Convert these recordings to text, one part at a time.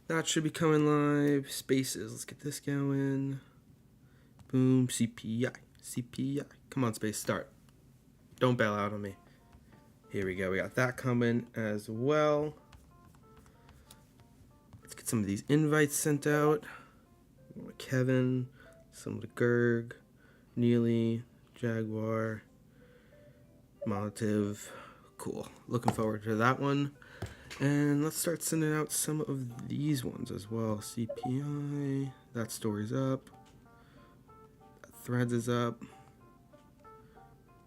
That should be coming live. Spaces. Let's get this going. Boom. CPI. CPI. Come on, Space. Start. Don't bail out on me. Here we go. We got that coming as well. Let's get some of these invites sent out. Kevin. Some of the Gerg. Neely. Jaguar. Molotov. Cool. Looking forward to that one. And let's start sending out some of these ones as well. CPI. That story's up. That threads is up.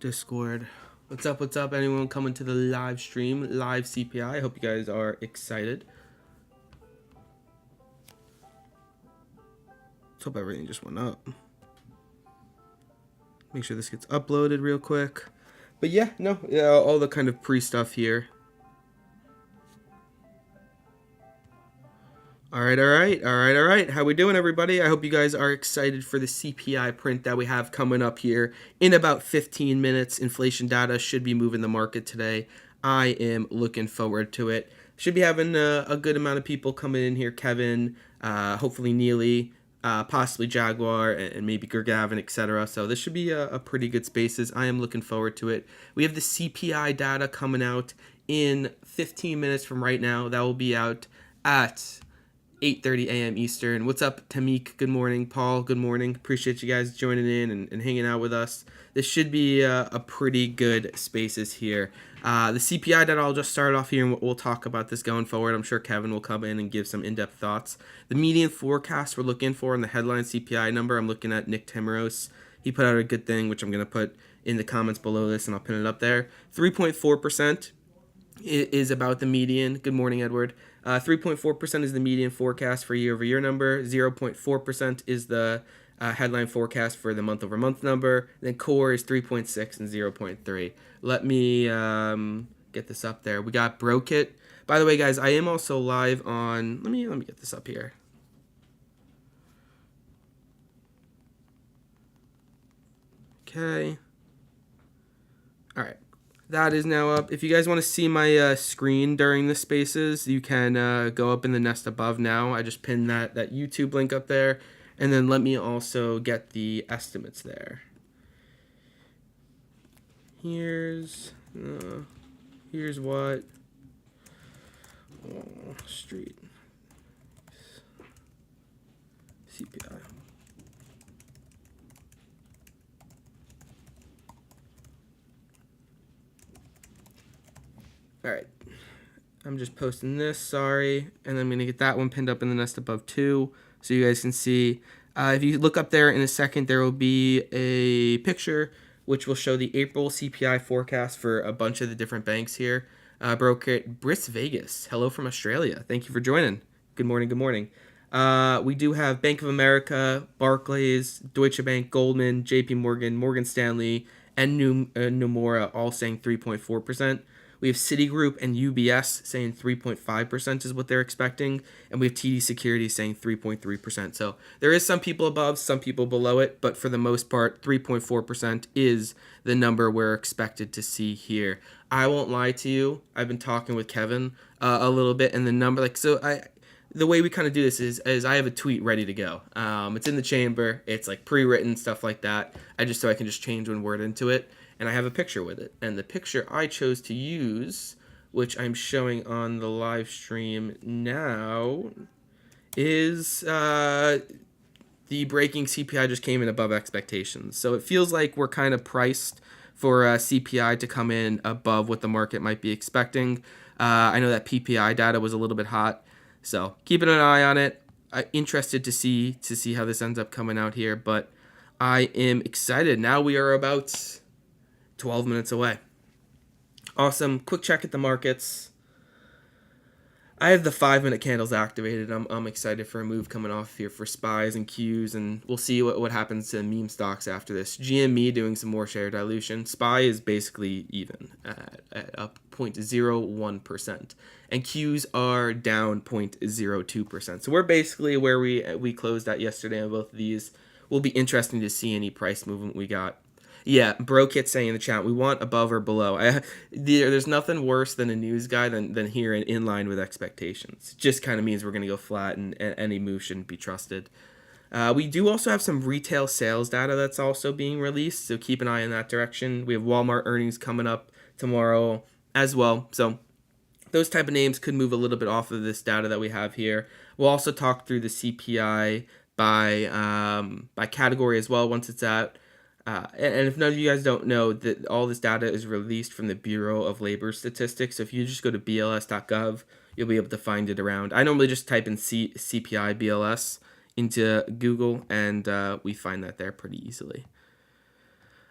Discord. What's up? What's up? Anyone coming to the live stream? Live CPI. I hope you guys are excited. Let's hope everything just went up. Make sure this gets uploaded real quick. But yeah, no, yeah, all the kind of pre-stuff here. All right. How we doing, everybody? I hope you guys are excited for the CPI print that we have coming up here in about 15 minutes. Inflation data should be moving the market today. I am looking forward to it. Should be having a good amount of people coming in here. Kevin, hopefully Neely, possibly Jaguar, and maybe Gergavin, etc. So this should be a pretty good spaces. I am looking forward to it. We have the CPI data coming out in 15 minutes from right now. That will be out at 8:30 a.m. Eastern. What's up, Tamik? Good morning. Paul, good morning. Appreciate you guys joining in and hanging out with us. This should be a pretty good spaces here. The CPI data, I'll just start off here and we'll talk about this going forward. I'm sure Kevin will come in and give some in-depth thoughts. The median forecast we're looking for in the headline CPI number, I'm looking at Nick Tamaros. He put out a good thing, which I'm going to put in the comments below this and I'll pin it up there. 3.4% is about the median. Good morning, Edward. 3.4% is the median forecast for year-over-year number. 0.4% is the headline forecast for the month-over-month number. Then core is 3.6 and 0.3. Let me get this up there. We got Brokit. By the way, guys, I am also live on. Let me get this up here. Okay. All right. That is now up. If you guys want to see my screen during the spaces, you can go up in the nest above now. I just pinned that YouTube link up there. And then let me also get the estimates there. Here's what. Street. CPI. All right, I'm just posting this, sorry, and I'm going to get that one pinned up in the nest above too, so you guys can see. If you look up there in a second, there will be a picture which will show the April CPI forecast for a bunch of the different banks here. Broker Briss Vegas, hello from Australia. Thank you for joining. Good morning, good morning. We do have Bank of America, Barclays, Deutsche Bank, Goldman, JP Morgan, Morgan Stanley, and Nomura all saying 3.4%. We have Citigroup and UBS saying 3.5% is what they're expecting. And we have TD Securities saying 3.3%. So there is some people above, some people below it. But for the most part, 3.4% is the number we're expected to see here. I won't lie to you. I've been talking with Kevin a little bit. And the number, the way we kind of do this is I have a tweet ready to go. It's in the chamber. It's like pre-written, stuff like that. I can just change one word into it. And I have a picture with it. And the picture I chose to use, which I'm showing on the live stream now, is the breaking CPI just came in above expectations. So it feels like we're kind of priced for CPI to come in above what the market might be expecting. I know that PPI data was a little bit hot. So keeping an eye on it. Interested to see how this ends up coming out here. But I am excited. Now we are about 12 minutes away. Awesome. Quick check at the markets. I have the 5-minute candles activated. I'm excited for a move coming off here for SPYs and Qs, and we'll see what happens to meme stocks after this. GME doing some more share dilution. SPY is basically even at up 0.01%, and Qs are down 0.02%. So we're basically where we closed at yesterday on both of these. Will be interesting to see any price movement we got. Yeah, BroKit saying in the chat, we want above or below. There's nothing worse than a news guy than hearing in line with expectations. It just kind of means we're going to go flat, and any move shouldn't be trusted. We do also have some retail sales data that's also being released, so keep an eye in that direction. We have Walmart earnings coming up tomorrow as well, so those type of names could move a little bit off of this data that we have here. We'll also talk through the CPI by category as well once it's out. And if none of you guys don't know, that all this data is released from the Bureau of Labor Statistics. So if you just go to bls.gov, you'll be able to find it around. I normally just type in CPI BLS into Google, and we find that there pretty easily.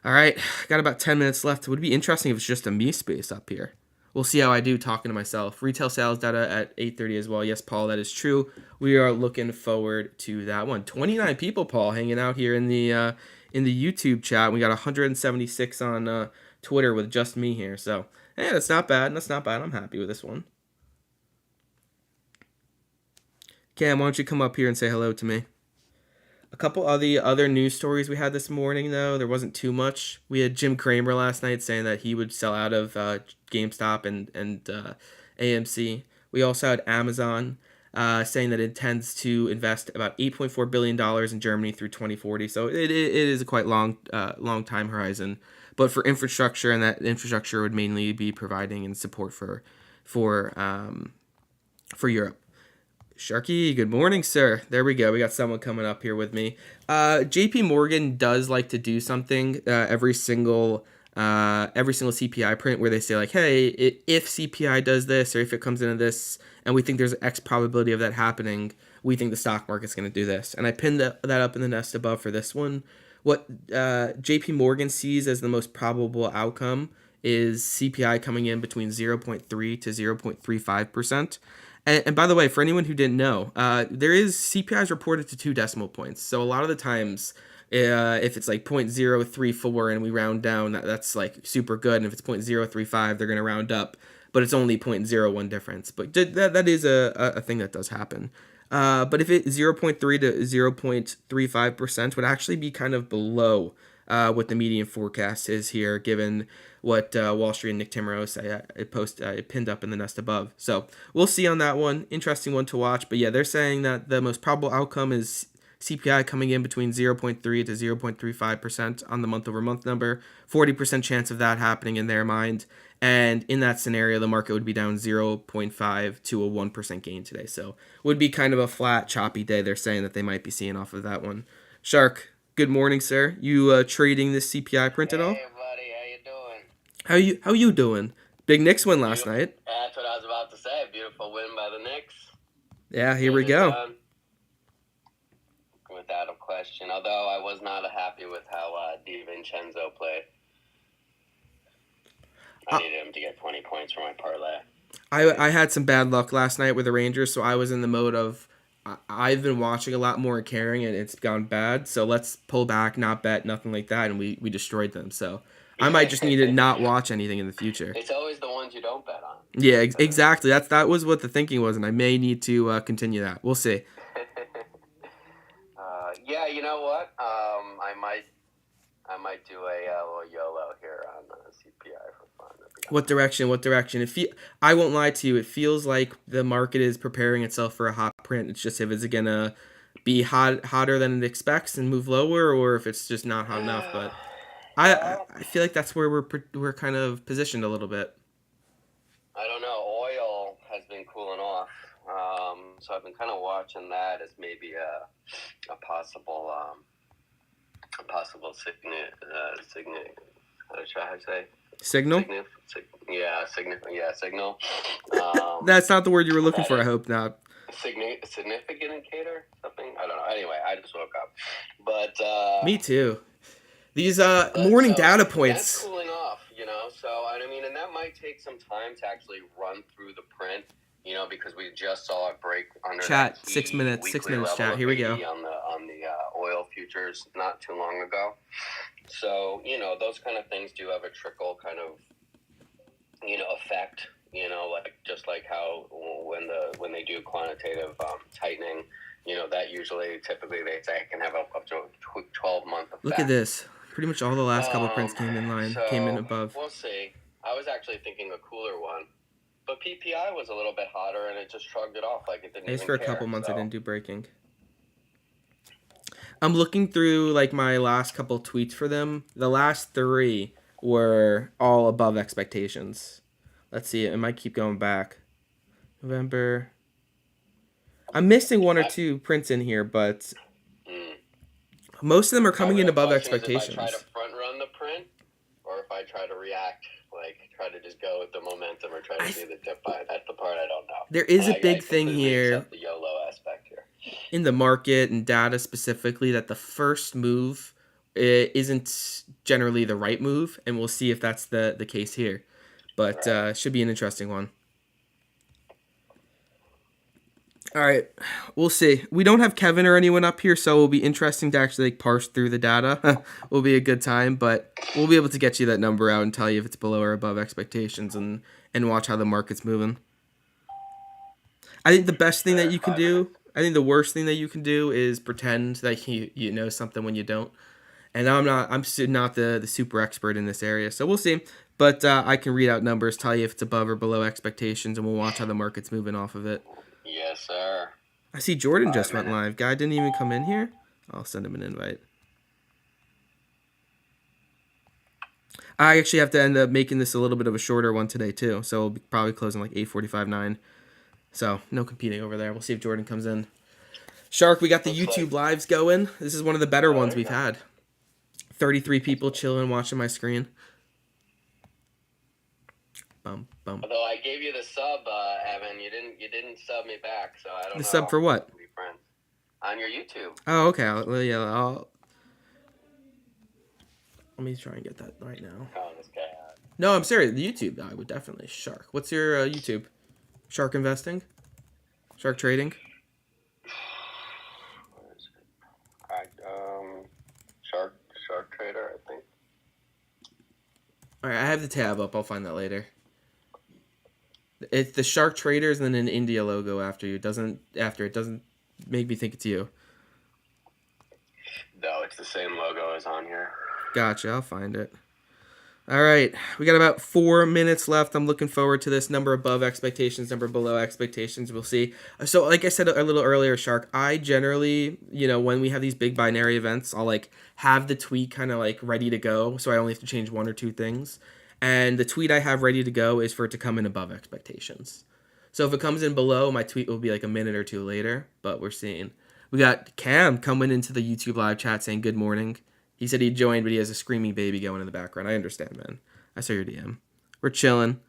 All right, got about 10 minutes left. It would be interesting if it's just a me space up here. We'll see how I do talking to myself. Retail sales data at 8:30 as well. Yes, Paul, that is true. We are looking forward to that one. 29 people, Paul, hanging out here in the YouTube chat. We got 176 on Twitter with just me here. So, hey, that's not bad. That's not bad. I'm happy with this one. Cam, why don't you come up here and say hello to me? A couple of the other news stories we had this morning, though, there wasn't too much. We had Jim Cramer last night saying that he would sell out of GameStop and AMC. We also had Amazon saying that it intends to invest about $8.4 billion in Germany through 2040. So it is a quite long time horizon. But for infrastructure, and that infrastructure would mainly be providing and support for Europe. Sharky, good morning, sir. There we go. We got someone coming up here with me. JP Morgan does like to do something every single CPI print where they say like, hey, if CPI does this, or if it comes into this, and we think there's X probability of that happening, we think the stock market's going to do this. And I pinned that up in the nest above for this one. What JP Morgan sees as the most probable outcome is CPI coming in between 0.3 to 0.35%. And by the way, for anyone who didn't know, there is CPIs reported to 2 decimal points. So a lot of the times, if it's like 0.034 and we round down, that's like super good. And if it's 0.035, they're going to round up, but it's only 0.01 difference. But that is a thing that does happen. But if it 0.3 to 0.35% would actually be kind of below what the median forecast is here, given what Wall Street and Nick Timmerow I pinned up in the nest above. So we'll see on that one. Interesting one to watch. But yeah, they're saying that the most probable outcome is CPI coming in between 0.3 to 0.35% on the month-over-month number. 40% chance of that happening in their mind. And in that scenario, the market would be down 0.5 to a 1% gain today. So would be kind of a flat, choppy day they're saying that they might be seeing off of that one. Shark, good morning, sir. You trading this CPI print at all? Hey, buddy. How you doing? How you doing? Big Knicks win last night. That's what I was about to say. Beautiful win by the Knicks. Yeah, here we go. Without a question. Although I was not happy with how DiVincenzo played. I needed him to get 20 points for my parlay. I had some bad luck last night with the Rangers, so I was in the mode of I've been watching a lot more and caring, and it's gone bad. So let's pull back, not bet, nothing like that, and we destroyed them. So I might just need to not watch anything in the future. It's always the ones you don't bet on. Yeah, exactly. That was what the thinking was, and I may need to continue that. We'll see. Yeah, you know what? I might do a little YOLO here on CPI for fun. What direction? I won't lie to you. It feels like the market is preparing itself for a hot print. It's just if it's gonna be hotter than it expects and move lower, or if it's just not hot enough. But I feel like that's where we're kind of positioned a little bit. I don't know. Oil has been cooling off, so I've been kind of watching that as maybe a possible signal. Signal. That's not the word you were looking for. I hope not. Significant indicator, something. I don't know. Anyway, I just woke up, but me too. These morning data points. That's cooling off, So I mean, and that might take some time to actually run through the print, because we just saw it break under chat. That 6 minutes. 6 minutes. Chat. Here we go. On the oil futures not too long ago. So those kind of things do have a trickle kind of effect. Like how when they do quantitative tightening, that typically they say it can have up to a 12-month effect. Look at this. Pretty much all the last couple prints came in line, came in above. We'll see. I was actually thinking a cooler one. But PPI was a little bit hotter, and it just shrugged it off like it didn't even care. For a couple months, I didn't do breaking. I'm looking through like my last couple tweets for them. The last 3 were all above expectations. Let's see. It might keep going back. November. I'm missing 1 or 2 prints in here, but most of them are coming in above expectations. If I try to front run the print, or if I try to react, like try to just go with the momentum, or try to do the dip buy. That's the part I don't know. There is a big thing here. The YOLO aspect here. In the market and data specifically, that the first move isn't generally the right move, and we'll see if that's the case here. But should be an interesting one. All right, we'll see. We don't have Kevin or anyone up here, so it'll be interesting to actually parse through the data. Will be a good time, but we'll be able to get you that number out and tell you if it's below or above expectations, and watch how the market's moving. I think the best thing that you can do, I think the worst thing that you can do is pretend that you know something when you don't. And I'm not the super expert in this area, so we'll see. But I can read out numbers, tell you if it's above or below expectations, and we'll watch how the market's moving off of it. Yes, sir. I see Jordan just went live. Guy didn't even come in here. I'll send him an invite. I actually have to end up making this a little bit of a shorter one today, too. So we'll be probably closing like 8:45, 9. So no competing over there. We'll see if Jordan comes in. Shark, we got the YouTube lives going. This is one of the better ones we've had. 33 people chilling, watching my screen. Bum, bum. Although I gave you the sub, Evan, you didn't sub me back, so I don't know. The sub for what? On your YouTube. Oh, okay. Let me try and get that right now. Oh, this guy. No, I'm serious. The YouTube, I would definitely. Shark. What's your YouTube? Shark Investing? Shark Trading? Where is it? Shark Trader, I think. All right, I have the tab up. I'll find that later. It's the Shark Traders and then an India logo after you. It doesn't make me think it's you. No, it's the same logo as on here. Gotcha. I'll find it. All right. We got about 4 minutes left. I'm looking forward to this. Number above expectations, number below expectations. We'll see. So like I said a little earlier, Shark, I generally, when we have these big binary events, I'll have the tweet kind of ready to go. So I only have to change 1 or 2 things. And the tweet I have ready to go is for it to come in above expectations. So if it comes in below, my tweet will be a minute or 2 later. But we're seeing. We got Cam coming into the YouTube live chat saying good morning. He said he joined, but he has a screaming baby going in the background. I understand, man. I saw your DM. We're chilling.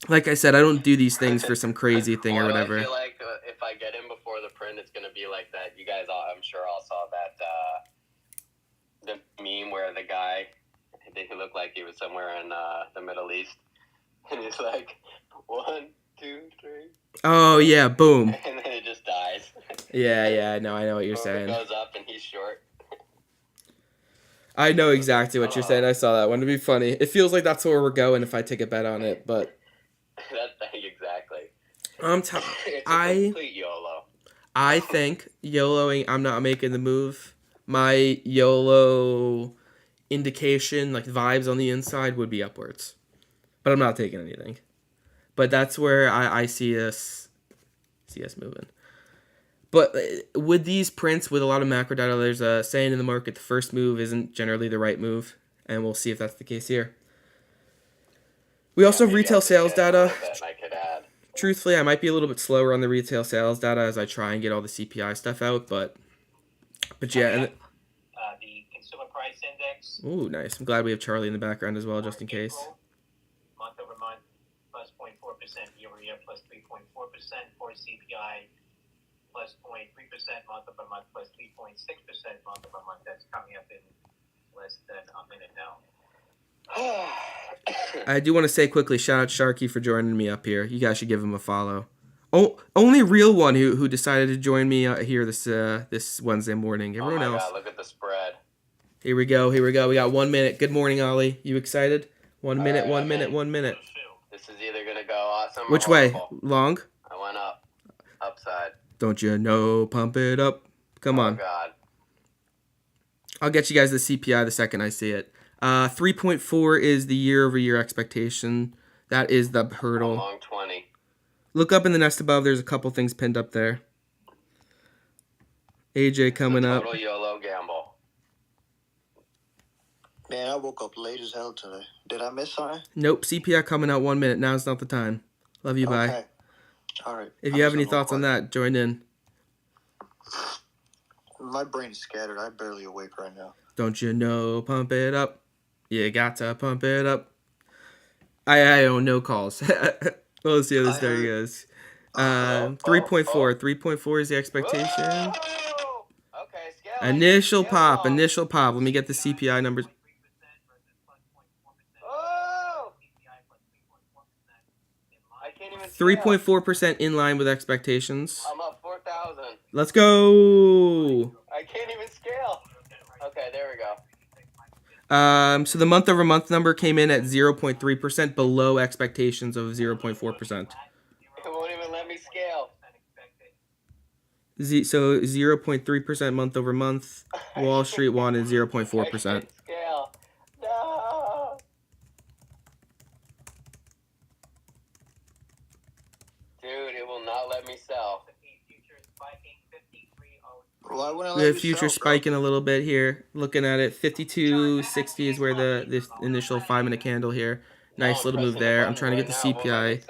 Like I said, I don't do these things for some crazy thing or whatever. I feel like if I get in before the print, it's going to be like that. You guys I'm sure all saw that the meme where the guy, he looked like he was somewhere in the Middle East. And he's like, 1, 2, 3. Oh, yeah, boom. And then it just dies. Yeah, no, I know what you're saying. It goes up and he's short. I know exactly what you're saying. I saw that one. It'd be funny. It feels like that's where we're going if I take a bet on it, but exactly. It's a complete YOLO. I think YOLOing. I'm not making the move. My YOLO indication, vibes on the inside, would be upwards, but I'm not taking anything. But that's where I see us moving. But with these prints, with a lot of macro data, there's a saying in the market, the first move isn't generally the right move, and we'll see if that's the case here. We also have retail sales data. Truthfully, I might be a little bit slower on the retail sales data as I try and get all the CPI stuff out, but yeah. And the consumer price index. Ooh, nice. I'm glad we have Charlie in the background as well, just in case. Month over month, plus 0.4%, year over year, plus 3.4%, for CPI. Plus 0.3% month over month, plus 3.6% month over month. That's coming up in less than a minute now. I do want to say quickly, shout out Sharky for joining me up here. You guys should give him a follow. Oh, only real one who decided to join me here this Wednesday morning. Everyone else. God, look at the spread. Here we go. We got 1 minute. Good morning, Ollie. You excited? 1 minute. Right, 1 minute. 1 minute. This is either gonna go awesome. Which or way? horrible. Long? I went up. Upside. Don't you know? Pump it up. Come on. God. I'll get you guys the CPI the second I see it. 3.4 is the year-over-year expectation. That is the I'm hurdle. long 20. Look up in the nest above. There's a couple things pinned up there. AJ coming up. Total YOLO gamble. Man, I woke up late as hell today. Did I miss something? Nope. CPI coming out 1 minute. Now's not the time. Love you. Bye. Okay. All right. If you have any thoughts on that, join in. My brain is scattered. I'm barely awake right now. Don't you know? Pump it up. You got to pump it up. I own no calls. We'll see how this story goes. 3.4. 3.4 is the expectation. Whoa! Okay, scale. Initial pop. Let me get the CPI numbers. Oh! I can't even 3.4% in line with expectations. I'm up 4,000. Let's go. I can't even scale. Okay, there we go. So the month-over-month number came in at 0.3%, below expectations of 0.4%. It won't even let me scale. So 0.3% month-over-month. Wall Street wanted 0.4%. I can't scale. No. Dude, it will not let me sell. Why wouldn't I We let have you future sell, bro? spiking a little bit here. Looking at it, 52.60 is where this initial 5-minute candle here. Nice little move there. I'm trying to get the CPI.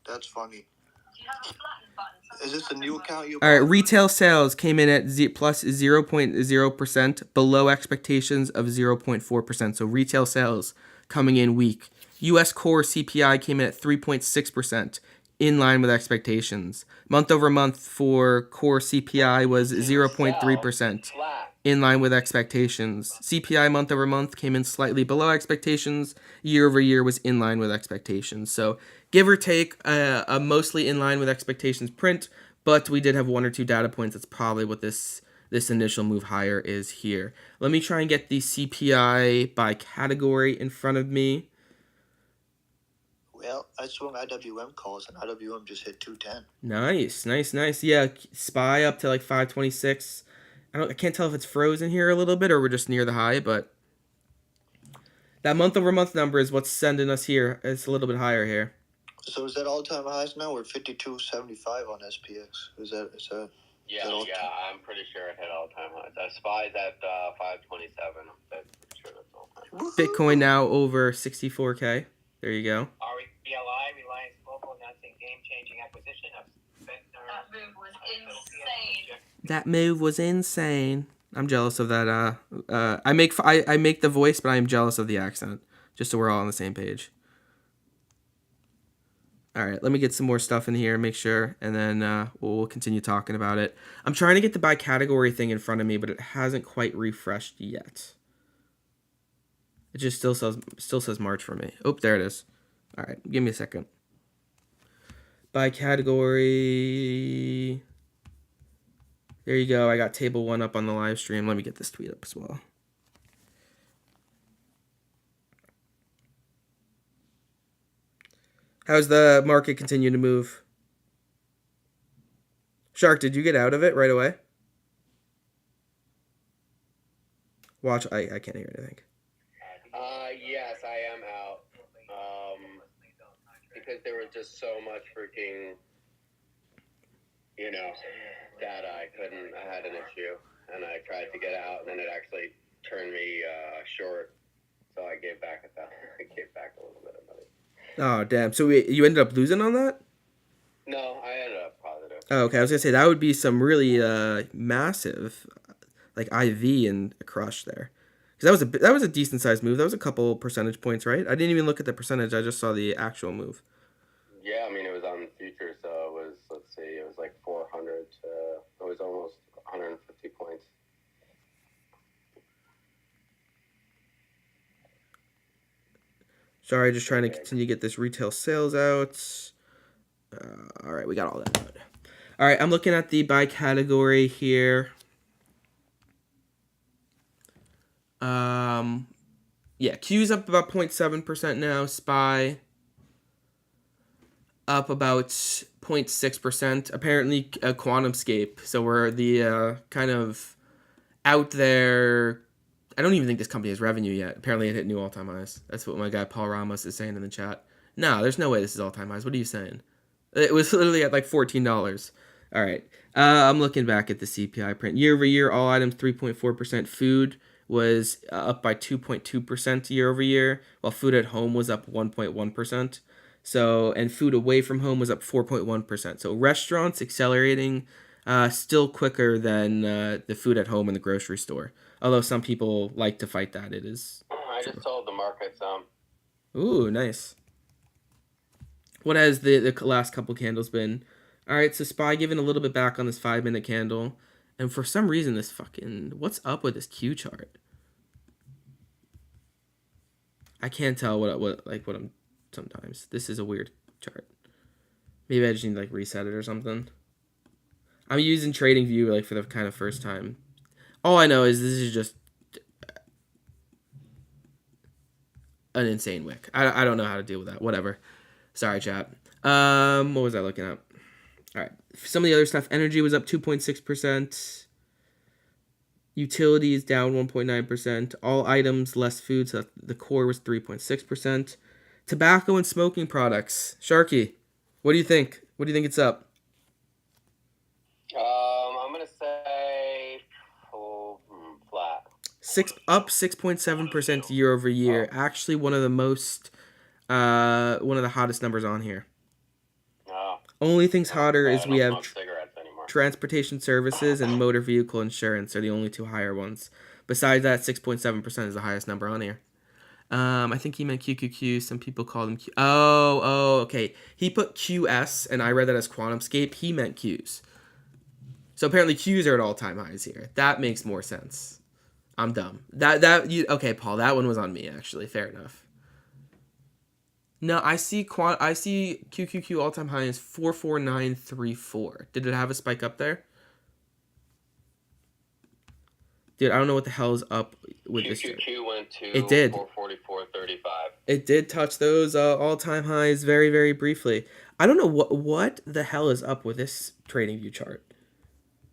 That's funny. Is this a new account you? All right, retail sales came in at plus 0.0%, below expectations of 0.4%. So retail sales coming in weak. U.S. core CPI came in at 3.6%, in line with expectations. Month over month for core CPI was 0.3%, in line with expectations. CPI month over month came in slightly below expectations. Year over year was in line with expectations. So give or take, a mostly in line with expectations print, but we did have 1 or 2 data points. That's probably what this initial move higher is here. Let me try and get the CPI by category in front of me. Well, I swung IWM calls, and IWM just hit 210. Nice. Yeah, SPY up to like 526. I can't tell if it's frozen here a little bit or we're just near the high, but that month over month number is what's sending us here. It's a little bit higher here. So is that all-time highs now? We're 52.75 on SPX. Is that? Yeah, I'm pretty sure it hit all-time highs. SPY's at 527. I'm pretty sure that's all-time. Bitcoin now over 64K. There you go. RBLI, Reliance Global, announcing game-changing acquisition of Vector. That move was insane. That move was insane. I'm jealous of that. I make the voice, but I am jealous of the accent. Just so we're all on the same page. All right, let me get some more stuff in here, make sure, and then we'll continue talking about it. I'm trying to get the by category thing in front of me, but it hasn't quite refreshed yet. It just still says March for me. Oh, there it is. All right, give me a second. By category. There you go. I got table 1 up on the live stream. Let me get this tweet up as well. How's the market continue to move? Shark, did you get out of it right away? Watch. I can't hear anything. Yes, I am out. Because there was just so much freaking, data I had an issue, and I tried to get out, and then it actually turned me short, so I gave back a little bit of money. Oh, damn. So you ended up losing on that? No, I ended up positive. Oh, okay. I was going to say, that would be some really massive, like, IV and a crush there. Because that was a decent-sized move. That was a couple percentage points, right? I didn't even look at the percentage. I just saw the actual move. Yeah, I mean, it was on the future, so it was, it was like 400 it was almost 150 points. Sorry, just trying to continue to get this retail sales out. All right, we got all that out. All right, I'm looking at the by category here. Yeah, Q's up about 0.7% now. SPY up about 0.6%. Apparently, a QuantumScape. So we're the kind of out there. I don't even think this company has revenue yet. Apparently, it hit new all-time highs. That's what my guy Paul Ramos is saying in the chat. No, there's no way this is all-time highs. What are you saying? It was literally at like $14. All right. I'm looking back at the CPI print. Year over year, all items 3.4%. Food was up by 2.2% year over year, while food at home was up 1.1%. So, and food away from home was up 4.1%. So restaurants accelerating still quicker than the food at home in the grocery store. Although some people like to fight that, it is. I just told the market some. Ooh, nice. What has the last couple candles been? All right, so SPY giving a little bit back on this 5-minute candle. And for some reason, this fucking... What's up with this Q chart? I can't tell what I'm... Sometimes. This is a weird chart. Maybe I just need to, like, reset it or something. I'm using TradingView, like, for the kind of first time. All I know is this is just... an insane wick. I don't know how to deal with that. Whatever. Sorry, chat. What was I looking at? All right. Some of the other stuff. Energy was up 2.6%. Utilities down 1.9%. All items less food. So the core was 3.6%. Tobacco and smoking products. Sharky, what do you think? What do you think it's up? I'm gonna say flat. Up 6.7% year over year. Actually, one of the hottest numbers on here. Only things hotter is we have transportation services and motor vehicle insurance are the only two higher ones. Besides that, 6.7% is the highest number on here. I think he meant QQQ. Some people call them Q. Oh, okay. He put QS, and I read that as QuantumScape. He meant Qs. So apparently Qs are at all-time highs here. That makes more sense. I'm dumb. Okay, Paul. That one was on me, actually. Fair enough. No, I see QQQ all-time high is 44934. Did it have a spike up there? Dude, I don't know what the hell is up with this. QQQ went to it did. 444.35. It did touch those all-time highs very, very briefly. I don't know what the hell is up with this TradingView chart.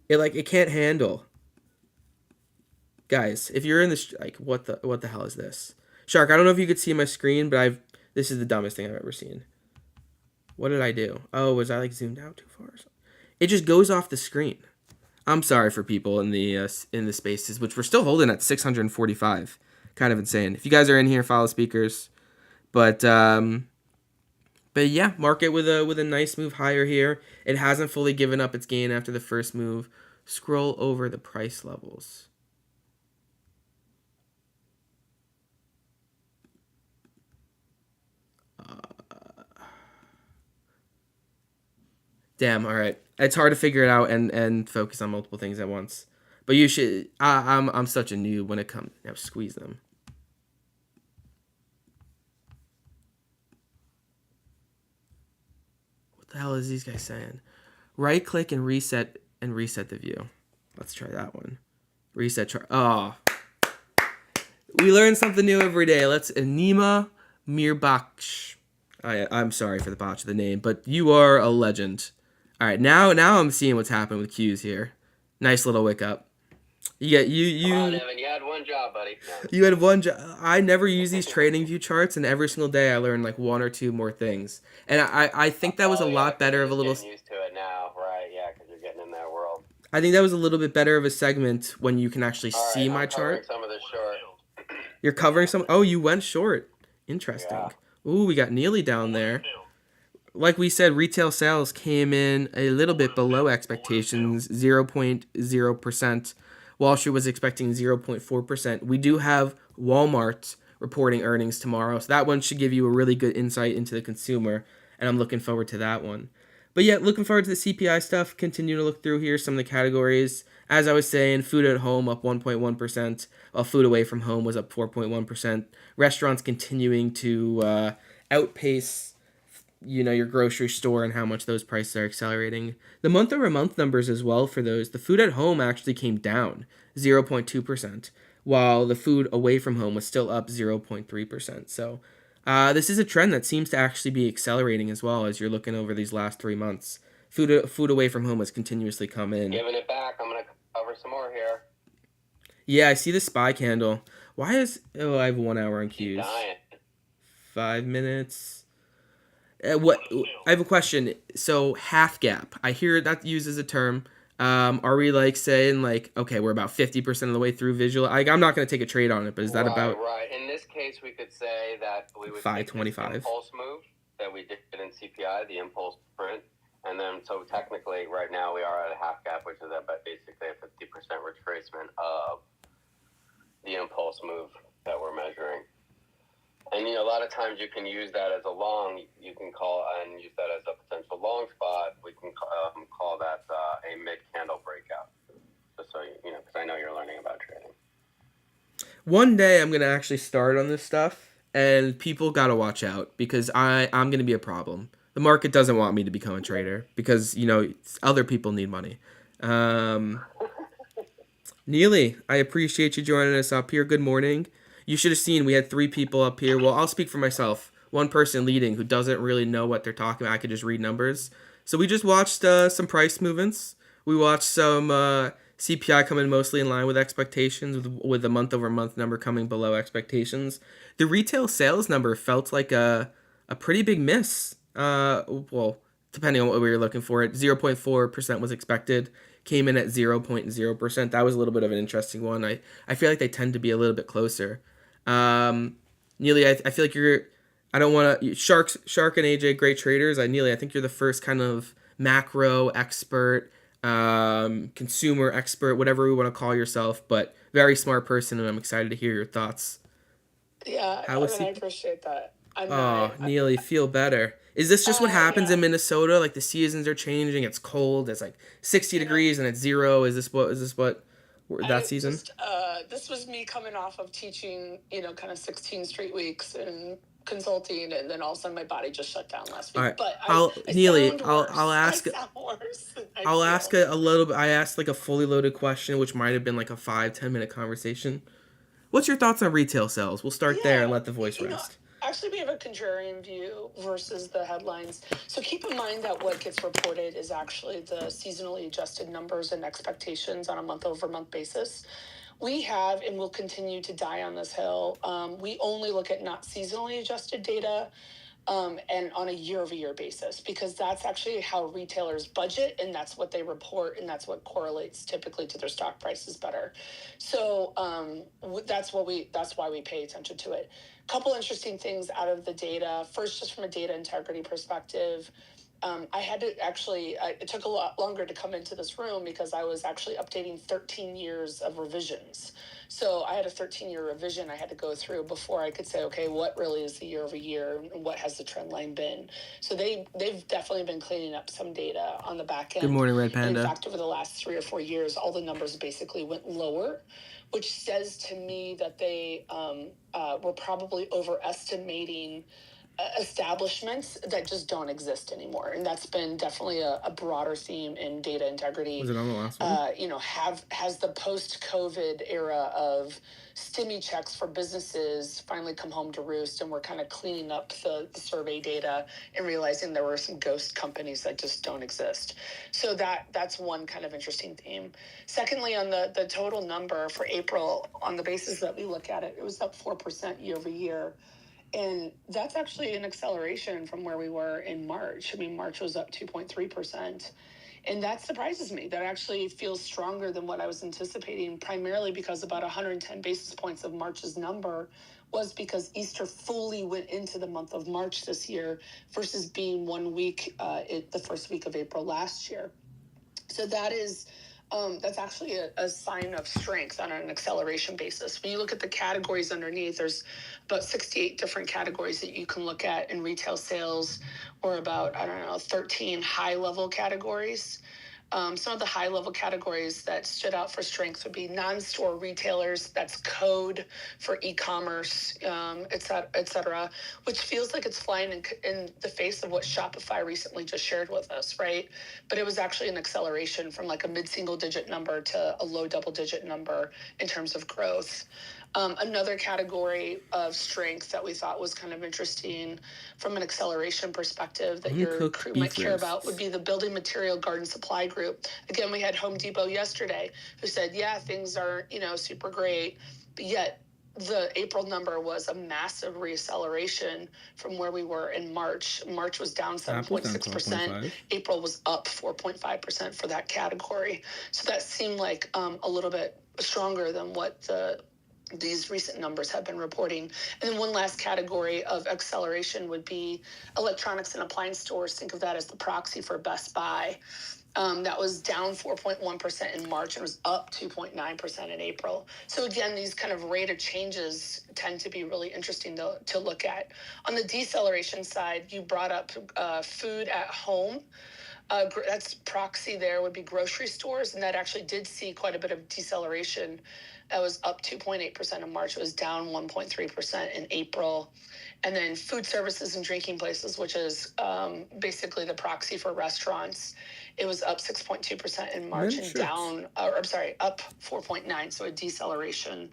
It can't handle. Guys, if you're in this, like, what the hell is this? Shark, I don't know if you could see my screen, but this is the dumbest thing I've ever seen. What did I do? Oh, was I, like, zoomed out too far or something? It just goes off the screen. I'm sorry for people in the spaces, which we're still holding at 645. Kind of insane. If you guys are in here, follow speakers. But yeah, market with a nice move higher here. It hasn't fully given up its gain after the first move. Scroll over the price levels. Damn, all right. It's hard to figure it out and focus on multiple things at once. But you should. I'm such a noob when it comes. Now squeeze them. What the hell is these guys saying? Right click and reset the view. Let's try that one. Reset chart. Oh, we learn something new every day. Let's Anima Mirbaksh. I'm sorry for the botch of the name, but you are a legend. All right, now I'm seeing what's happening with Qs here. Nice little wick up. You Come on, Evan, you had one job, buddy. No. You had one job. I never use these TradingView charts, and every single day I learn like one or two more things. And I think that was a lot better of a little. Getting used to it now, right? Yeah, because you're getting in that world. I think that was a little bit better of a segment when you can actually see my chart. Some of this short. You're covering some. Oh, you went short. Interesting. Yeah. Ooh, we got Neely down there. Like we said, retail sales came in a little bit below expectations, 0.0%. Wall Street was expecting 0.4%. We do have Walmart reporting earnings tomorrow, so that one should give you a really good insight into the consumer, and I'm looking forward to that one. But yeah, looking forward to the CPI stuff. Continue to look through here some of the categories. As I was saying, food at home up 1.1%, while food away from home was up 4.1%. Restaurants continuing to outpace your grocery store and how much those prices are accelerating. The month-over-month numbers as well for those. The food at home actually came down 0.2%, while the food away from home was still up 0.3%. So this is a trend that seems to actually be accelerating as well as you're looking over these last 3 months. Food away from home has continuously come in. Giving it back. I'm going to cover some more here. Yeah, I see the spy candle. Why is... Oh, I have 1 hour on Keep cues. dying. 5 minutes. What... I have a question. So, half gap. I hear that used as a term. Are we like saying like, okay, we're about 50% of the way through visual? I'm not going to take a trade on it, but is that about Right. In this case, we could say that we would take this 525? impulse move that we did in CPI, the impulse print, and then so technically right now we are at a half gap, which is about basically a 50% retracement of the impulse move that we're measuring. And a lot of times you can use that as a long. You can call and use that as a potential long spot. We can call that a mid candle breakout. Just so because I know you're learning about trading. One day I'm going to actually start on this stuff, and people got to watch out because I'm going to be a problem. The market doesn't want me to become a trader because, other people need money. Neely, I appreciate you joining us up here. Good morning. You should have seen we had 3 people up here. Well, I'll speak for myself. One person leading who doesn't really know what they're talking about. I could just read numbers. So we just watched some price movements. We watched some CPI come in mostly in line with expectations, with the month-over-month number coming below expectations. The retail sales number felt like a pretty big miss. Well, depending on what we were looking for, it 0.4% was expected. Came in at 0.0%. That was a little bit of an interesting one. I feel like they tend to be a little bit closer. Neely, I feel like you're... I don't want to... Shark and AJ, great traders. Neely, I think you're the first kind of macro expert, consumer expert, whatever we want to call yourself, but very smart person, and I'm excited to hear your thoughts. Yeah, How was I appreciate that. Neely, feel better. Is this just what happens Yeah. in Minnesota? Like the seasons are changing. It's cold. It's like 60 degrees and it's 0. Is this what that season? This was me coming off of teaching, kind of 16 straight weeks and consulting, and then all of a sudden my body just shut down last week. All right. But I'll ask. I sound worse. I'll ask a little bit. I asked like a fully loaded question, which might have been like a 5-10 minute conversation. What's your thoughts on retail sales? We'll start there and let the voice rest. Actually, we have a contrarian view versus the headlines. So keep in mind that what gets reported is actually the seasonally adjusted numbers and expectations on a month-over-month basis. We have and will continue to die on this hill. We only look at not seasonally adjusted data and on a year-over-year basis, because that's actually how retailers budget, and that's what they report, and that's what correlates typically to their stock prices better. So that's why we pay attention to it. Couple interesting things out of the data. First, just from a data integrity perspective, I had to it took a lot longer to come into this room because I was actually updating 13 years of revisions. So I had a 13-year revision I had to go through before I could say, okay, what really is the year over year and what has the trend line been? So they've definitely been cleaning up some data on the back end. Good morning, Red Panda. And in fact, over the last 3 or 4 years, all the numbers basically went lower, which says to me that they were probably overestimating establishments that just don't exist anymore, and that's been definitely a broader theme in data integrity. Was it on the last one? Has the post-COVID era of stimmy checks for businesses finally come home to roost, and we're kind of cleaning up the survey data and realizing there were some ghost companies that just don't exist. So that's one kind of interesting theme. Secondly, on the total number for April, on the basis that we look at it, it was up 4% year over year. And that's actually an acceleration from where we were in March. I mean, March was up 2.3%. And that surprises me. That actually feels stronger than what I was anticipating, primarily because about 110 basis points of March's number was because Easter fully went into the month of March this year versus being 1 week, the first week of April last year. So that's actually a sign of strength on an acceleration basis. When you look at the categories underneath, there's about 68 different categories that you can look at in retail sales, or about, 13 high-level categories. Some of the high-level categories that stood out for strength would be non-store retailers, that's code for e-commerce, et cetera, which feels like it's flying in the face of what Shopify recently just shared with us, right? But it was actually an acceleration from like a mid-single-digit number to a low double-digit number in terms of growth. Another category of strength that we thought was kind of interesting from an acceleration perspective that your crew might care about would be the building material garden supply group. group. Again, we had Home Depot yesterday who said, yeah, things aren't, super great, but yet the April number was a massive reacceleration from where we were in March. March was down 7.6%. April was up 4.5% for that category. So that seemed like a little bit stronger than what these recent numbers have been reporting. And then one last category of acceleration would be electronics and appliance stores. Think of that as the proxy for Best Buy. That was down 4.1% in March and was up 2.9% in April. So again, these kind of rate of changes tend to be really interesting to look at. On the deceleration side, you brought up food at home. That's proxy there would be grocery stores, and that actually did see quite a bit of deceleration. That was up 2.8% in March. It was down 1.3% in April. And then food services and drinking places, which is basically the proxy for restaurants, it was up 6.2% in March and up 4.9%, so a deceleration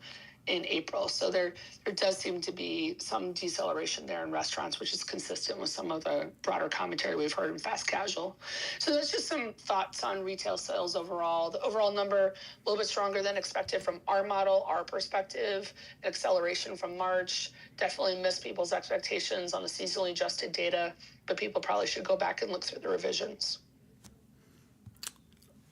in April. So there does seem to be some deceleration there in restaurants, which is consistent with some of the broader commentary we've heard in fast casual. So that's just some thoughts on retail sales overall. The overall number, a little bit stronger than expected from our model, our perspective, acceleration from March. Definitely missed people's expectations on the seasonally adjusted data, but people probably should go back and look through the revisions.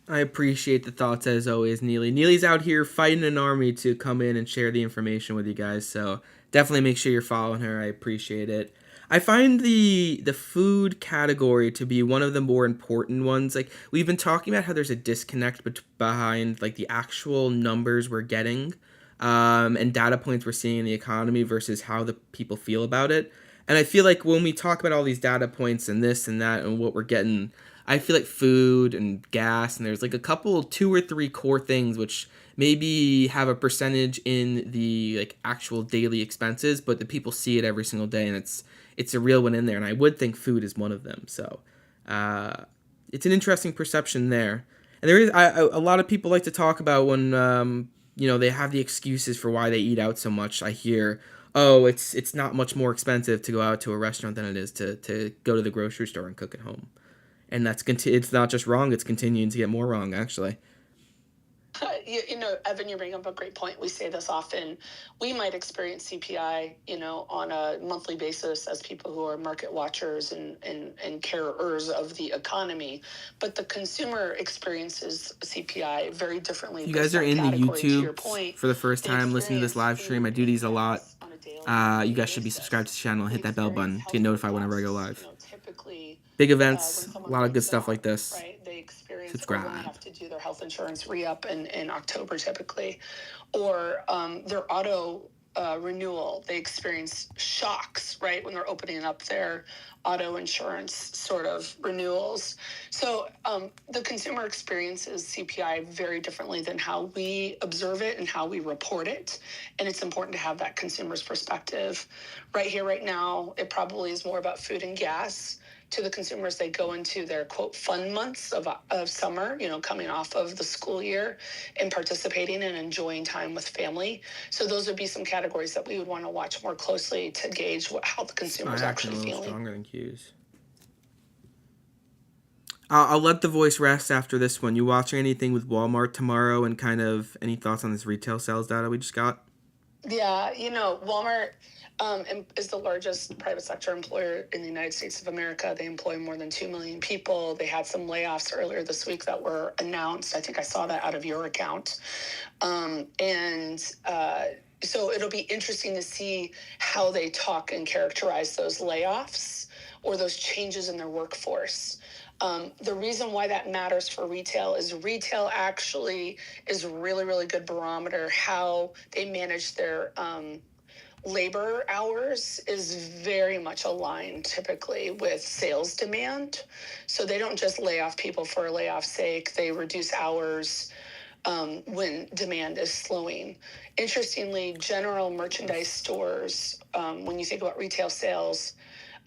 I appreciate the thoughts as always, Neely. Neely's out here fighting an army to come in and share the information with you guys, so definitely make sure you're following her. I appreciate it. I find the food category to be one of the more important ones. Like, we've been talking about how there's a disconnect behind like the actual numbers we're getting and data points we're seeing in the economy versus how the people feel about it. And I feel like when we talk about all these data points and this and that and what we're getting, I feel like food and gas, and there's like a couple, 2 or 3 core things which maybe have a percentage in the like actual daily expenses, but the people see it every single day, and it's a real one in there. And I would think food is one of them. So it's an interesting perception there. And there is a lot of people like to talk about when they have the excuses for why they eat out so much. I hear, oh, it's not much more expensive to go out to a restaurant than it is to go to the grocery store and cook at home. And it's not just wrong, it's continuing to get more wrong, actually. Evan, you bring up a great point. We say this often. We might experience CPI, on a monthly basis as people who are market watchers and carers of the economy. But the consumer experiences CPI very differently. If you guys are in the YouTube for the first time listening to this live stream, I do these a lot. You guys should be subscribed to the channel and hit that bell button to get notified whenever I go live. Big events, a lot of good stuff like this. Right? They experience subscribe. When they have to do their health insurance re-up in October typically, or their auto renewal. They experience shocks, right, when they're opening up their auto insurance sort of renewals. So the consumer experiences CPI very differently than how we observe it and how we report it. And it's important to have that consumer's perspective. Right here, right now, it probably is more about food and gas. To the consumers, they go into their, quote, fun months of summer, coming off of the school year and participating and enjoying time with family. So those would be some categories that we would want to watch more closely to gauge how the consumer is actually feeling. Stronger than Q's. I'll let the voice rest after this one. You watching anything with Walmart tomorrow, and kind of any thoughts on this retail sales data we just got? Yeah, Walmart is the largest private sector employer in the United States of America. They employ more than 2 million people. They had some layoffs earlier this week that were announced. I think I saw that out of your account. So it'll be interesting to see how they talk and characterize those layoffs or those changes in their workforce. The reason why that matters for retail is retail actually is a really, really good barometer. How they manage their labor hours is very much aligned typically with sales demand. So they don't just lay off people for layoff's sake. They reduce hours when demand is slowing. Interestingly, general merchandise stores, when you think about retail sales,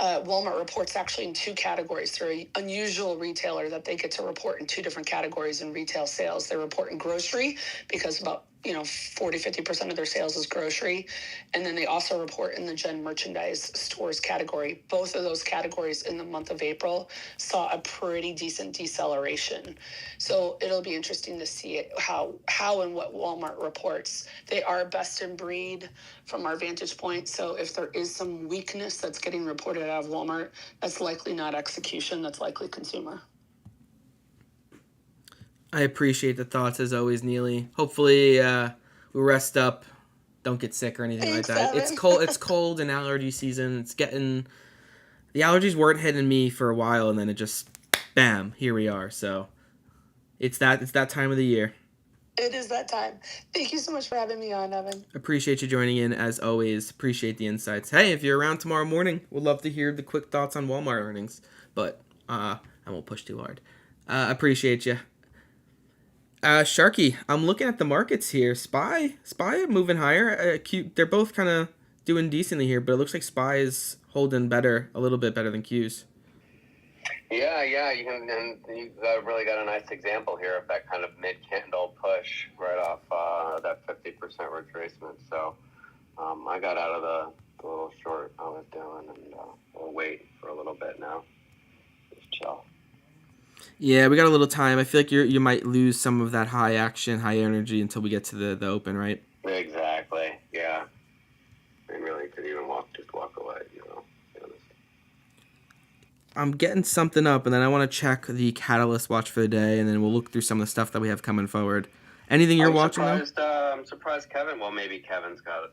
Walmart reports actually in 2 categories. They're an unusual retailer that they get to report in 2 different categories in retail sales. They report in grocery because about 40-50% of their sales is grocery. And then they also report in the gen merchandise stores category. Both of those categories in the month of April saw a pretty decent deceleration. So it'll be interesting to see how and what Walmart reports. They are best in breed from our vantage point. So if there is some weakness that's getting reported out of Walmart, that's likely not execution, that's likely consumer. I appreciate the thoughts as always, Neely. Hopefully, we rest up, don't get sick or anything Thanks, like that. Evan. It's cold. It's cold and allergy season. The allergies weren't hitting me for a while, and then it just, bam, here we are. So, it's that time of the year. It is that time. Thank you so much for having me on, Evan. Appreciate you joining in as always. Appreciate the insights. Hey, if you're around tomorrow morning, we'd love to hear the quick thoughts on Walmart earnings. But I won't push too hard. Appreciate you. Sharky, I'm looking at the markets here. SPY moving higher. They're both kind of doing decently here, but it looks like SPY is holding better, a little bit better than Q's. Yeah, you really got a nice example here of that kind of mid-candle push right off that 50% retracement. So I got out of the little short I was doing, and we'll wait for a little bit now. Just chill. Yeah, we got a little time. I feel like you might lose some of that high action, high energy until we get to the open, right? Exactly. Yeah. I really could even walk away, I'm getting something up, and then I want to check the catalyst watch for the day, and then we'll look through some of the stuff that we have coming forward. Anything you're watching, though? I'm surprised Kevin. Well, maybe Kevin's got it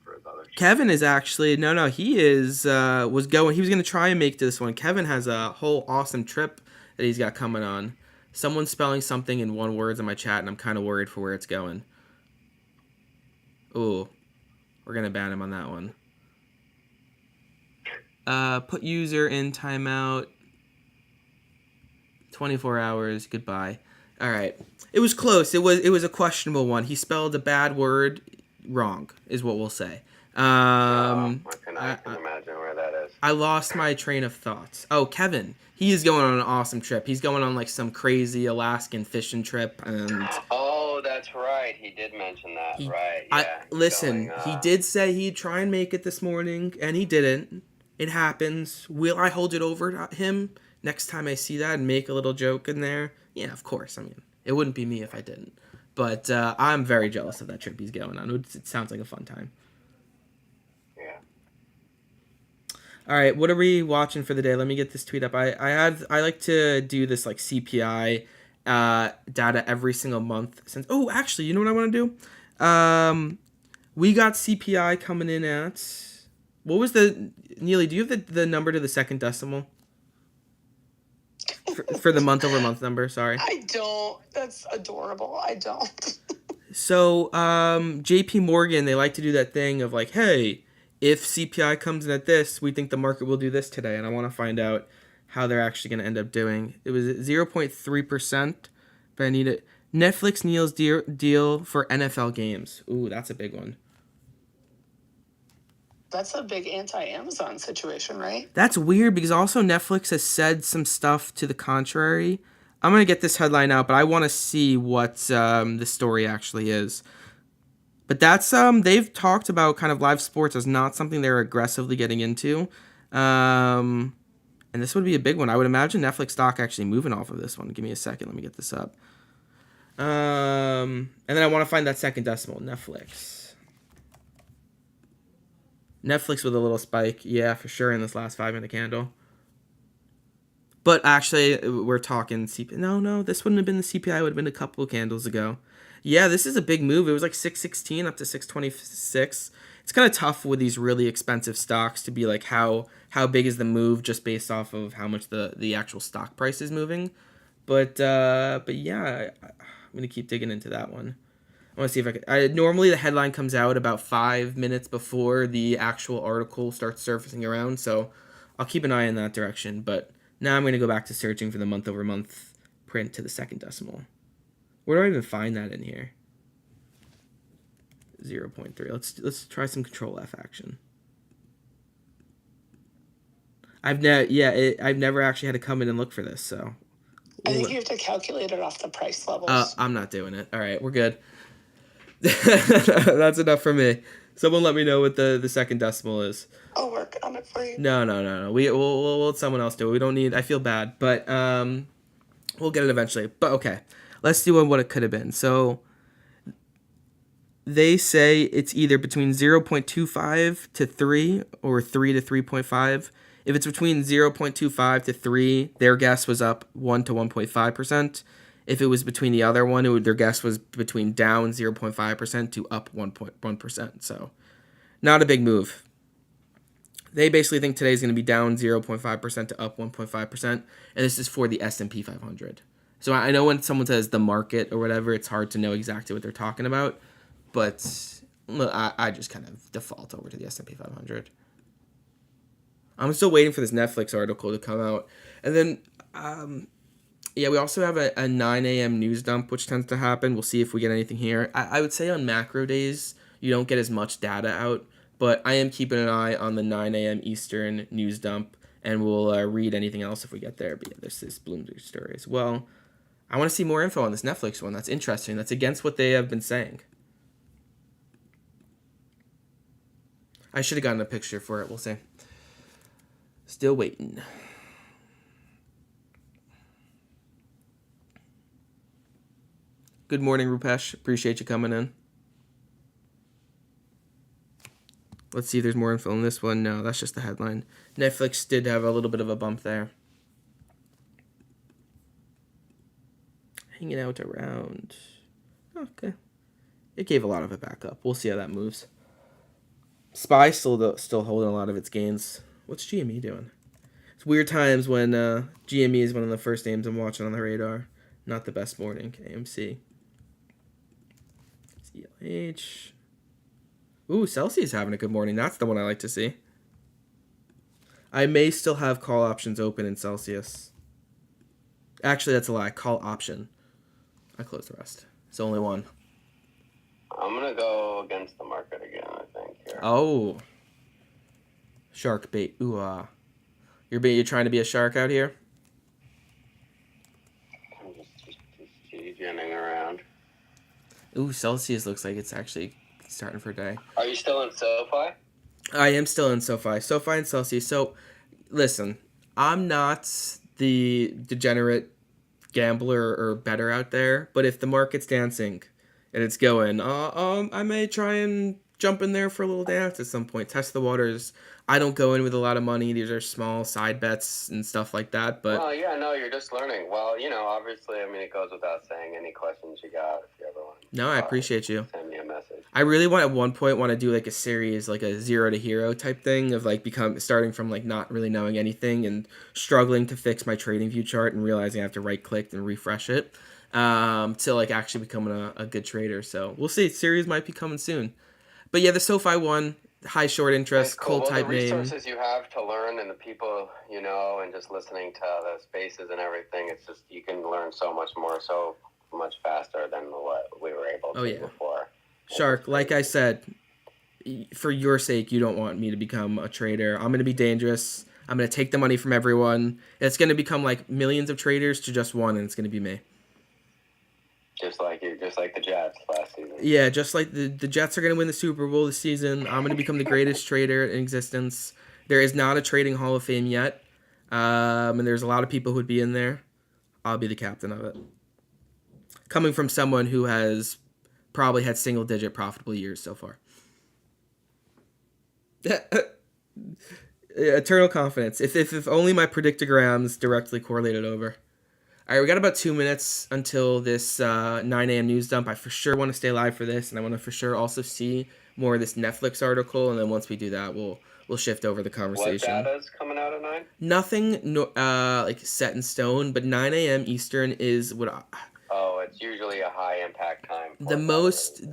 for his other. Kevin is actually he is he was going to try and make this one. Kevin has a whole awesome trip that he's got coming on. Someone's spelling something in one word in my chat, and I'm kind of worried for where it's going. Ooh, we're gonna ban him on that one. Put user in timeout. 24 hours. Goodbye. All right. It was close. It was a questionable one. He spelled a bad word wrong, is what we'll say. I can imagine where that is. I lost my train of thoughts. Oh, Kevin. He is going on an awesome trip. He's going on like some crazy Alaskan fishing trip. And oh, that's right. He did mention that, right? Yeah. He did say he'd try and make it this morning, and he didn't. It happens. Will I hold it over to him next time I see that and make a little joke in there? Yeah, of course. I mean, it wouldn't be me if I didn't. But I'm very jealous of that trip he's going on. It sounds like a fun time. Yeah. All right, what are we watching for the day? Let me get this tweet up. I like to do this like CPI data every single month. Oh, actually, you know what I want to do? We got CPI coming in at... What was Neely, do you have the number to the second decimal? For the month-over-month number, sorry. I don't. That's adorable. I don't. So, JP Morgan, they like to do that thing of like, hey, if CPI comes in at this, we think the market will do this today. And I want to find out how they're actually going to end up doing. It was 0.3%, but I need it. Netflix Neil's deal for NFL games. Ooh, that's a big one. That's a big anti-Amazon situation, right? That's weird because also Netflix has said some stuff to the contrary. I'm going to get this headline out, but I want to see what the story actually is. But that's they've talked about kind of live sports as not something they're aggressively getting into. And this would be a big one. I would imagine Netflix stock actually moving off of this one. Give me a second. Let me get this up. And then I want to find that second decimal. Netflix with a little spike. Yeah, for sure in this last 5-minute candle. But actually, we're talking CPI. No, this wouldn't have been the CPI. It would have been a couple of candles ago. Yeah, this is a big move. It was like 616 up to 626. It's kind of tough with these really expensive stocks to be like how big is the move just based off of how much the actual stock price is moving. But yeah, I'm going to keep digging into that one. I want to see if I can... normally the headline comes out about 5 minutes before the actual article starts surfacing around, so I'll keep an eye in that direction. But now I'm going to go back to searching for the month-over-month print to the second decimal. Where do I even find that in here? 0.3. Let's try some Control F action. I've never actually had to come in and look for this, so... I think you have to calculate it off the price levels. I'm not doing it. All right, we're good. That's enough for me. Someone let me know what the second decimal is. I'll work on it for you. No. We'll let someone else do it. We don't need. I feel bad, but we'll get it eventually. But okay, let's do what it could have been. So they say it's either between 0.25 to 3 or 3 to 3.5. If it's between 0.25 to 3, their guess was up 1 to 1.5%. If it was between the other one, their guess was between down 0.5% to up 1.1%. So not a big move. They basically think today's going to be down 0.5% to up 1.5%, and this is for the S&P 500. So I know when someone says the market or whatever, it's hard to know exactly what they're talking about, but I just kind of default over to the S&P 500. I'm still waiting for this Netflix article to come out. And then, we also have a 9 a.m. news dump, which tends to happen. We'll see if we get anything here. I would say on macro days, you don't get as much data out, but I am keeping an eye on the 9 a.m. Eastern news dump, and we'll read anything else if we get there. But yeah, there's this Bloomberg story as well. I want to see more info on this Netflix one. That's interesting. That's against what they have been saying. I should have gotten a picture for it. We'll see. Still waiting. Good morning, Rupesh. Appreciate you coming in. Let's see if there's more info on this one. No, that's just the headline. Netflix did have a little bit of a bump there. Hanging out around. Okay. It gave a lot of it back up. We'll see how that moves. SPY still holding a lot of its gains. What's GME doing? It's weird times when GME is one of the first names I'm watching on the radar. Not the best morning. AMC. CLH. Ooh, Celsius having a good morning. That's the one I like to see. I may still have call options open in Celsius. Actually, that's a lie. Call option. I closed the rest. It's only one. I'm going to go against the market again, I think, here. Oh. Shark bait. Ooh, You're trying to be a shark out here? I'm just genning around. Ooh, Celsius looks like it's actually starting for a day. Are you still in SoFi? I am still in SoFi. SoFi and Celsius. So, listen, I'm not the degenerate gambler or bettor out there, but if the market's dancing and it's going, I may try and jump in there for a little dance at some point, test the waters. I don't go in with a lot of money. These are small side bets and stuff like that. But well, yeah, no, you're just learning. Well, obviously, it goes without saying. Any questions you got, if you ever want. No, I appreciate you. Send me a message. I really want at one point to do like a series, like a 0 to hero type thing of like starting from like not really knowing anything and struggling to fix my trading view chart and realizing I have to right click and refresh it to like actually becoming a good trader. So we'll see. Series might be coming soon. But yeah, the SoFi one, high short interest, cool. cold type the name. resources you have to learn and the people and just listening to the spaces and everything, it's just you can learn so much more, so much faster than what we were able to before. Shark, like I said, for your sake, you don't want me to become a trader. I'm going to be dangerous. I'm going to take the money from everyone. It's going to become like millions of traders to just one, and it's going to be me. Just like the Jets last season. Yeah, just like the Jets are going to win the Super Bowl this season. I'm going to become the greatest trader in existence. There is not a trading Hall of Fame yet, and there's a lot of people who would be in there. I'll be the captain of it. Coming from someone who has probably had single-digit profitable years so far. Eternal confidence. If only my predictograms directly correlated over. All right, we got about 2 minutes until this 9 a.m. news dump. I for sure want to stay live for this, and I want to for sure also see more of this Netflix article. And then once we do that, we'll shift over the conversation. What data's coming out at 9? Nothing like set in stone, but 9 a.m. Eastern is what. It's usually a high impact time. The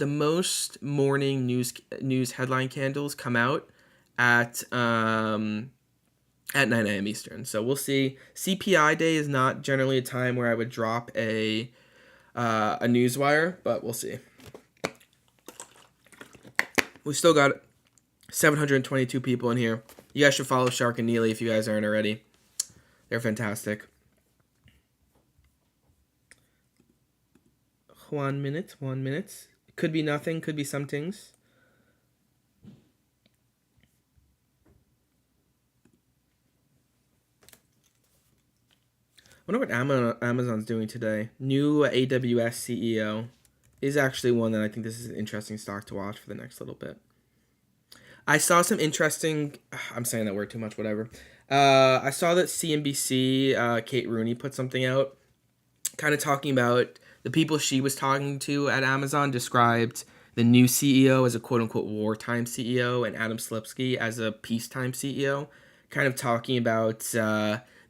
most morning news headline candles come out at 9 a.m. Eastern. So we'll see. CPI day is not generally a time where I would drop a newswire, but we'll see. We still got 722 people in here. You guys should follow Shark and Neely if you guys aren't already. They're fantastic. 1 minute. Could be nothing. Could be some things. I wonder what Amazon's doing today. New AWS CEO is actually one that I think this is an interesting stock to watch for the next little bit. I saw some interesting. I'm saying that word too much. Whatever. I saw that CNBC, Kate Rooney put something out, kind of talking about the people she was talking to at Amazon described the new CEO as a quote unquote wartime CEO and Adam Slipsky as a peacetime CEO, kind of talking about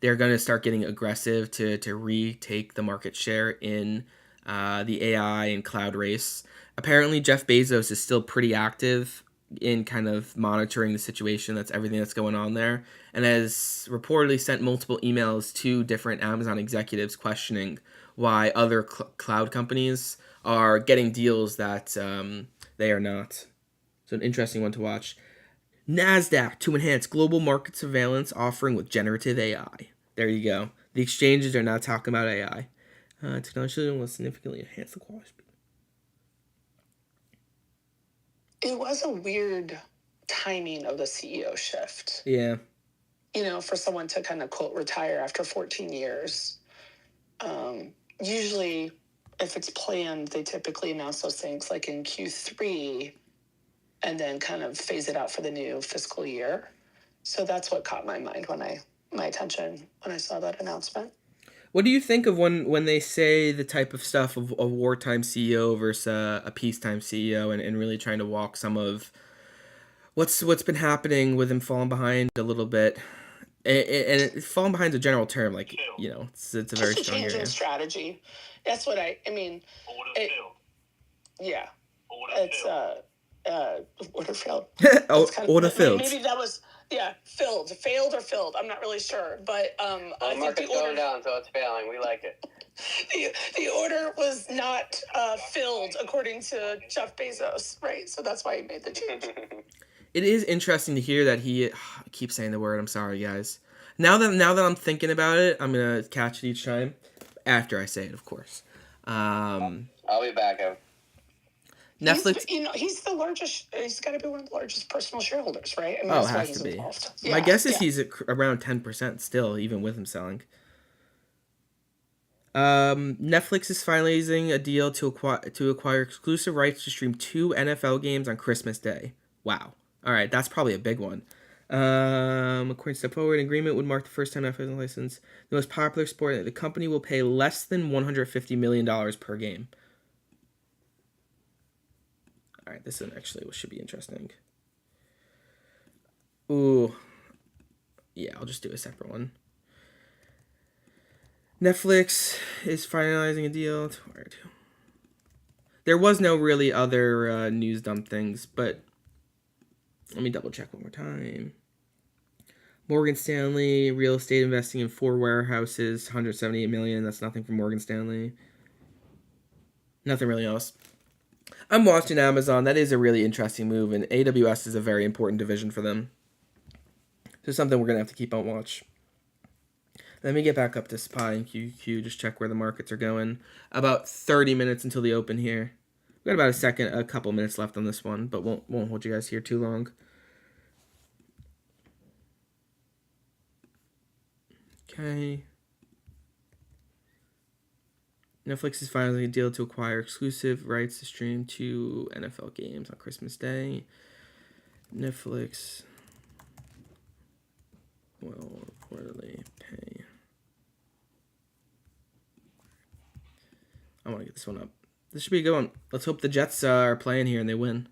they're going to start getting aggressive to retake the market share in the AI and cloud race. Apparently, Jeff Bezos is still pretty active in kind of monitoring the situation. That's everything that's going on there, and has reportedly sent multiple emails to different Amazon executives questioning why other cloud companies are getting deals that they are not. So an interesting one to watch. NASDAQ to enhance global market surveillance offering with generative AI. There you go. The exchanges are now talking about AI. Technology will significantly enhance the quality. It was a weird timing of the CEO shift. Yeah. For someone to kind of quote retire after 14 years. Usually, if it's planned, they typically announce those things like in Q3 and then kind of phase it out for the new fiscal year. So that's what caught my mind my attention when I saw that announcement. What do you think of when they say the type of stuff of a wartime CEO versus a peacetime CEO and really trying to walk some of what's been happening with him falling behind a little bit? And falling behind is a general term, like, it's a very strong change area. in strategy. That's what I mean. Yeah. It's order failed. Order filled. Maybe that was failed or filled. I'm not really sure, but the market's going down, so it's failing. We like it. The order was not filled according to Jeff Bezos, right? So that's why he made the change. It is interesting to hear that he I keep saying the word. I'm sorry, guys. Now that I'm thinking about it, I'm gonna catch it each time after I say it, of course. I'll be back. Netflix. He's the largest. He's got to be one of the largest personal shareholders, right? I mean, it has to be. My guess is he's around 10% still, even with him selling. Netflix is finalizing a deal to acquire exclusive rights to stream 2 NFL games on Christmas Day. Wow. All right, that's probably a big one. According to Step Forward, an agreement would mark the first time NFL license the most popular sport. The company will pay less than $150 million per game. All right, this actually should be interesting. Ooh. Yeah, I'll just do a separate one. Netflix is finalizing a deal. There was no really other news dump things, but let me double check one more time. Morgan Stanley, real estate investing in 4 warehouses, $178 million. That's nothing for Morgan Stanley. Nothing really else. I'm watching Amazon. That is a really interesting move, and AWS is a very important division for them. So something we're going to have to keep on watch. Let me get back up to SPY and QQQ, just check where the markets are going. About 30 minutes until the open here. We've got about a couple minutes left on this one, but won't hold you guys here too long. Okay. Netflix is finally a deal to acquire exclusive rights to stream 2 NFL games on Christmas Day. Netflix will reportedly pay. I want to get this one up. This should be a good one. Let's hope the Jets are playing here and they win.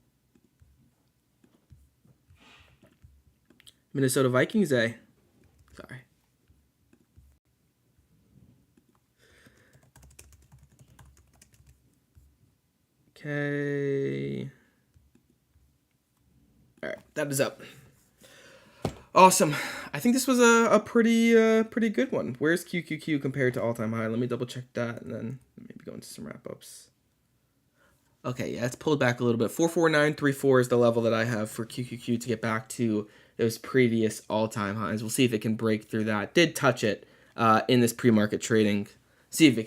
Minnesota Vikings Day. Sorry. Okay. All right, that is up. Awesome. I think this was a pretty good one. Where's QQQ compared to all-time high? Let me double check that and then maybe go into some wrap-ups. Okay, yeah, it's pulled back a little bit. 44934 is the level that I have for QQQ to get back to those previous all-time highs. We'll see if it can break through that. Did touch it in this pre-market trading. See if it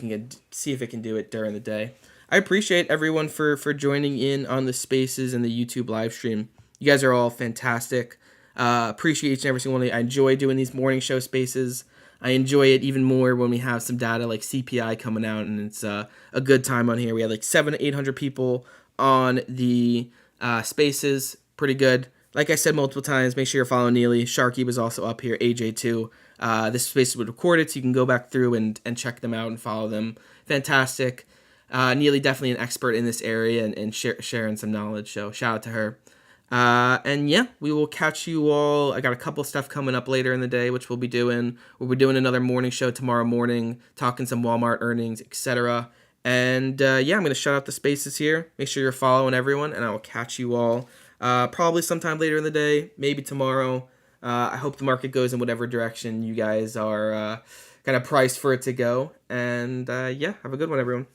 can do it during the day. I appreciate everyone for joining in on the spaces and the YouTube live stream. You guys are all fantastic. Appreciate each and every single one of you. I enjoy doing these morning show spaces. I enjoy it even more when we have some data like CPI coming out, and it's a good time on here. We had like 700 to 800 people on the spaces. Pretty good. Like I said multiple times, make sure you're following Neely. Sharky was also up here, AJ too. This space was recorded, so you can go back through and check them out and follow them. Fantastic. Neely definitely an expert in this area and sharing some knowledge, so shout out to her. And yeah, we will catch you all. I got a couple stuff coming up later in the day, which we'll be doing. We'll be doing another morning show tomorrow morning, talking some Walmart earnings, etc. And yeah, I'm going to shut out the spaces here. Make sure you're following everyone, and I will catch you all probably sometime later in the day, maybe tomorrow. I hope the market goes in whatever direction you guys are kind of priced for it to go. And yeah, have a good one, everyone.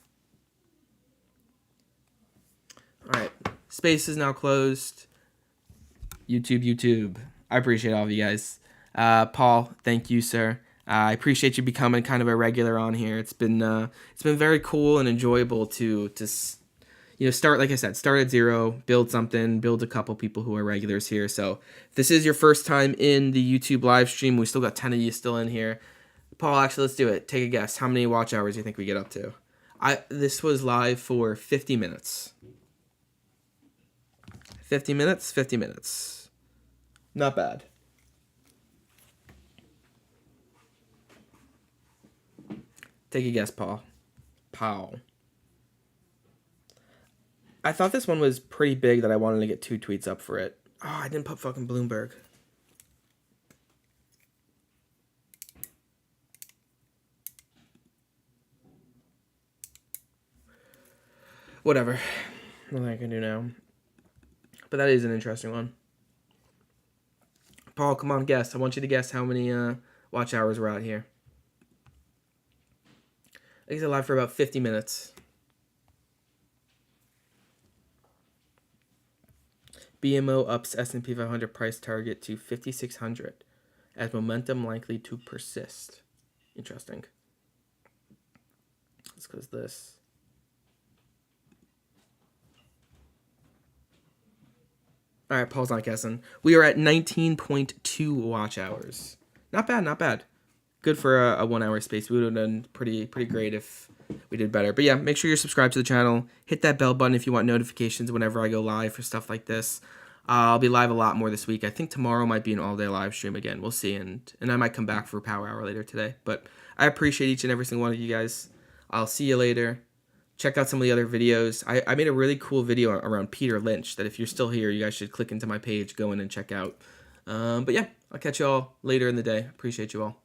All right, space is now closed. YouTube. I appreciate all of you guys. Paul, thank you, sir. I appreciate you becoming kind of a regular on here. It's been very cool and enjoyable to start, like I said, start at zero, build something, build a couple people who are regulars here. So if this is your first time in the YouTube live stream, we still got 10 of you still in here. Paul, actually, let's do it. Take a guess. How many watch hours do you think we get up to? This was live for 50 minutes. 50 minutes. Not bad. Take a guess, Paul. Powell. I thought this one was pretty big that I wanted to get 2 tweets up for it. Oh, I didn't put fucking Bloomberg. Whatever. Nothing I can do now. But that is an interesting one. Paul, come on, guess. I want you to guess how many watch hours we're out here. I think it's live for about 50 minutes. BMO ups S&P 500 price target to 5,600 as momentum likely to persist. Interesting. Let's close this. All right, Paul's not guessing. We are at 19.2 watch hours. Not bad. Good for a 1 hour space. We would have done pretty great if we did better. But yeah, make sure you're subscribed to the channel. Hit that bell button if you want notifications whenever I go live for stuff like this. I'll be live a lot more this week. I think tomorrow might be an all-day live stream again. We'll see. And I might come back for Power Hour later today. But I appreciate each and every single one of you guys. I'll see you later. Check out some of the other videos. I made a really cool video around Peter Lynch that if you're still here, you guys should click into my page, go in and check out. But yeah, I'll catch you all later in the day. Appreciate you all.